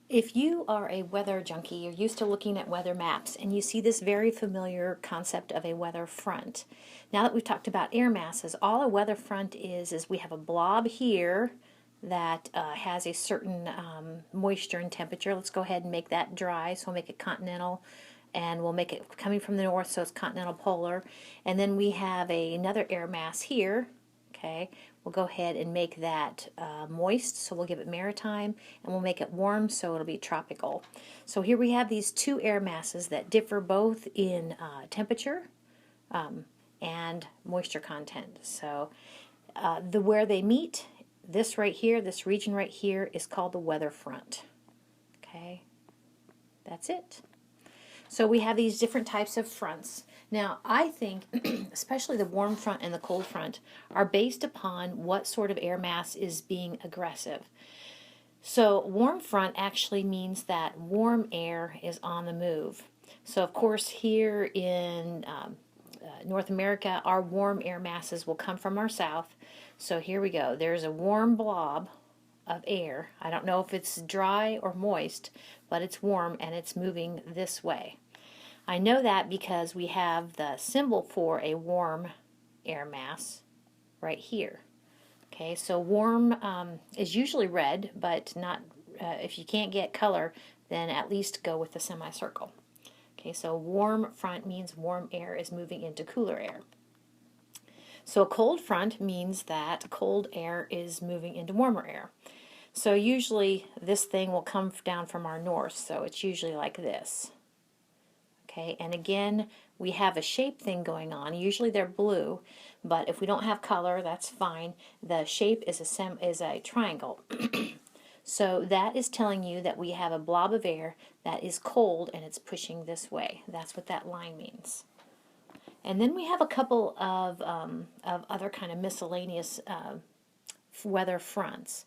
If you are a weather junkie, you're used to looking at weather maps and you see this very familiar concept of a weather front. Now that we've talked about air masses, all a weather front is we have a blob here that has a certain moisture and temperature. Let's go ahead and make that dry, so we'll make it continental, and we'll make it coming from the north, so it's continental polar. And then we have another air mass here. Okay, we'll go ahead and make that moist, so we'll give it maritime, and we'll make it warm, so it'll be tropical. So here we have these two air masses that differ both in temperature and moisture content. So where they meet, this right here, this region right here, is called the weather front. Okay, that's it. So we have these different types of fronts. Now, I think, especially the warm front and the cold front, are based upon what sort of air mass is being aggressive. So warm front actually means that warm air is on the move. So of course here in North America, our warm air masses will come from our south. So here we go. There's a warm blob of air. I don't know if it's dry or moist, but it's warm and it's moving this way. I know that because we have the symbol for a warm air mass right here. Okay, so warm is usually red, but not. If you can't get color, then at least go with the semicircle. Okay, so warm front means warm air is moving into cooler air. So a cold front means that cold air is moving into warmer air. So usually this thing will come down from our north, so it's usually like this. Okay, and again, we have a shape thing going on. Usually they're blue, but if we don't have color, that's fine. The shape is a triangle. So that is telling you that we have a blob of air that is cold and it's pushing this way. That's what that line means. And then we have a couple of other kind of miscellaneous weather fronts.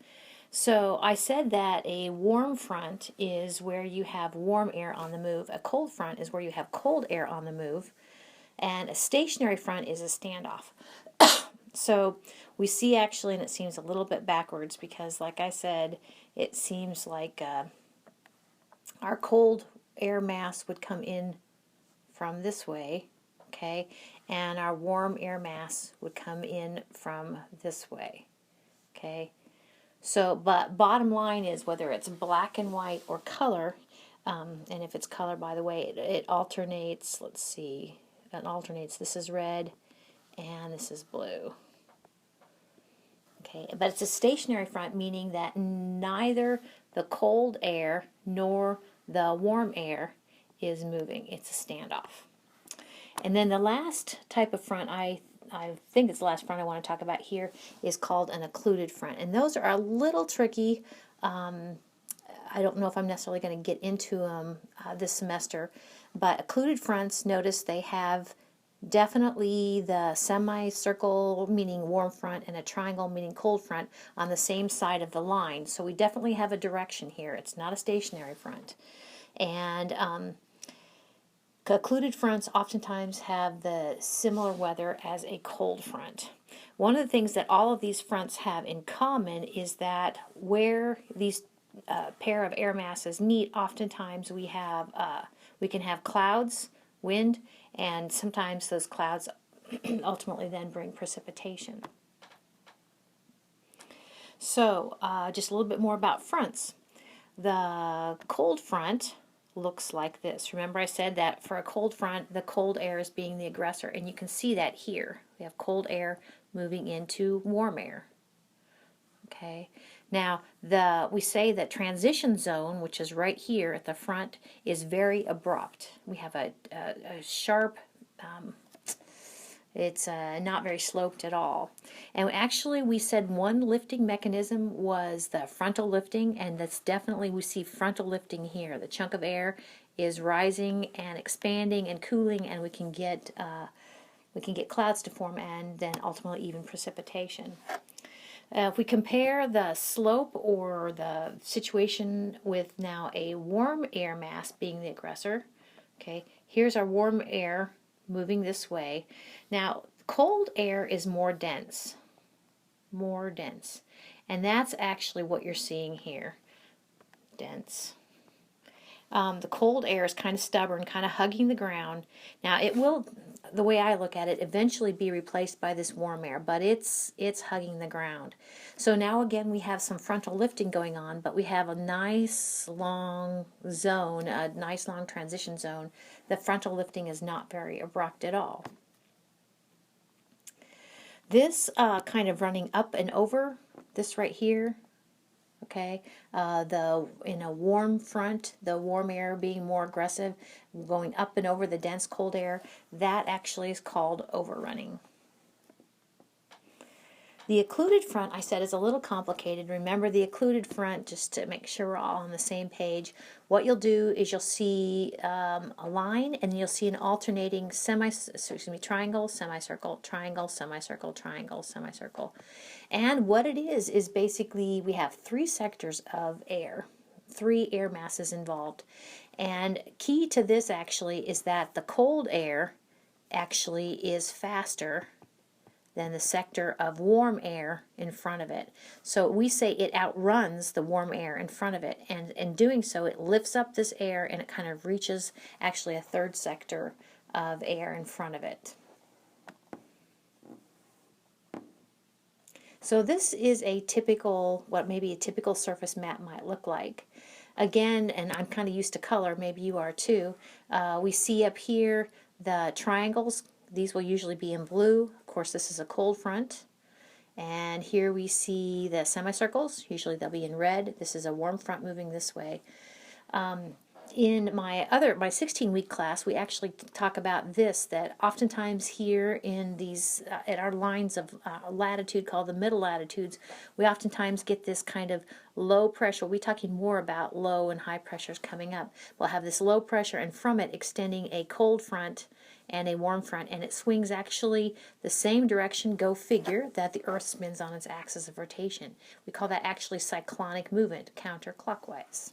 So I said that a warm front is where you have warm air on the move. A cold front is where you have cold air on the move. And a stationary front is a standoff. So we see actually, and it seems a little bit backwards because like I said, it seems like our cold air mass would come in from this way, okay, and our warm air mass would come in from this way, okay. So, but bottom line is whether it's black and white or color, and if it's color, by the way, it alternates. Let's see, it alternates. This is red, and this is blue. Okay, but it's a stationary front, meaning that neither the cold air nor the warm air is moving. It's a standoff. And then the last type of front, I think it's the last front I want to talk about here, is called an occluded front. And those are a little tricky. I don't know if I'm necessarily going to get into them this semester, but occluded fronts, notice they have definitely the semicircle meaning warm front and a triangle meaning cold front on the same side of the line. So we definitely have a direction here. It's not a stationary front. And occluded fronts oftentimes have the similar weather as a cold front. One of the things that all of these fronts have in common is that where these pair of air masses meet, oftentimes we can have clouds, wind, and sometimes those clouds ultimately then bring precipitation. So just a little bit more about fronts. The cold front looks like this. Remember I said that for a cold front, the cold air is being the aggressor, and you can see that here. We have cold air moving into warm air. Okay. Now, we say that transition zone, which is right here at the front, is very abrupt. We have a sharp, it's not very sloped at all. And actually, we said one lifting mechanism was the frontal lifting, and that's definitely, we see frontal lifting here. The chunk of air is rising and expanding and cooling, and we can get clouds to form and then ultimately even precipitation. If we compare the slope or the situation with now a warm air mass being the aggressor, okay, here's our warm air moving this way. Now, cold air is more dense, and that's actually what you're seeing here, dense. The cold air is kind of stubborn, kind of hugging the ground. Now it will, the way I look at it, eventually be replaced by this warm air, but it's hugging the ground. So now again we have some frontal lifting going on, but we have a nice long zone, a nice long transition zone. The frontal lifting is not very abrupt at all. This kind of running up and over, this right here, okay, in a warm front, the warm air being more aggressive, going up and over the dense cold air, that actually is called overrunning. The occluded front, I said, is a little complicated. Remember the occluded front, just to make sure we're all on the same page. What you'll do is you'll see a line, and you'll see an alternating triangle, semicircle, triangle, semicircle, triangle, semicircle. And what it is basically we have three sectors of air, three air masses involved. And key to this actually is that the cold air actually is faster than the sector of warm air in front of it. So we say it outruns the warm air in front of it, and in doing so it lifts up this air and it kind of reaches actually a third sector of air in front of it. So this is a typical, what maybe a typical surface map might look like. Again, and I'm kind of used to color, maybe you are too, we see up here the triangles. These will usually be in blue. Of course, this is a cold front. And here we see the semicircles. Usually they'll be in red. This is a warm front moving this way. In my 16-week class, we actually talk about this, that oftentimes here in these, at our lines of latitude called the middle latitudes, we oftentimes get this kind of low pressure. We're talking more about low and high pressures coming up. We'll have this low pressure, and from it extending a cold front and a warm front, and it swings actually the same direction, go figure, that the Earth spins on its axis of rotation. We call that actually cyclonic movement, counterclockwise.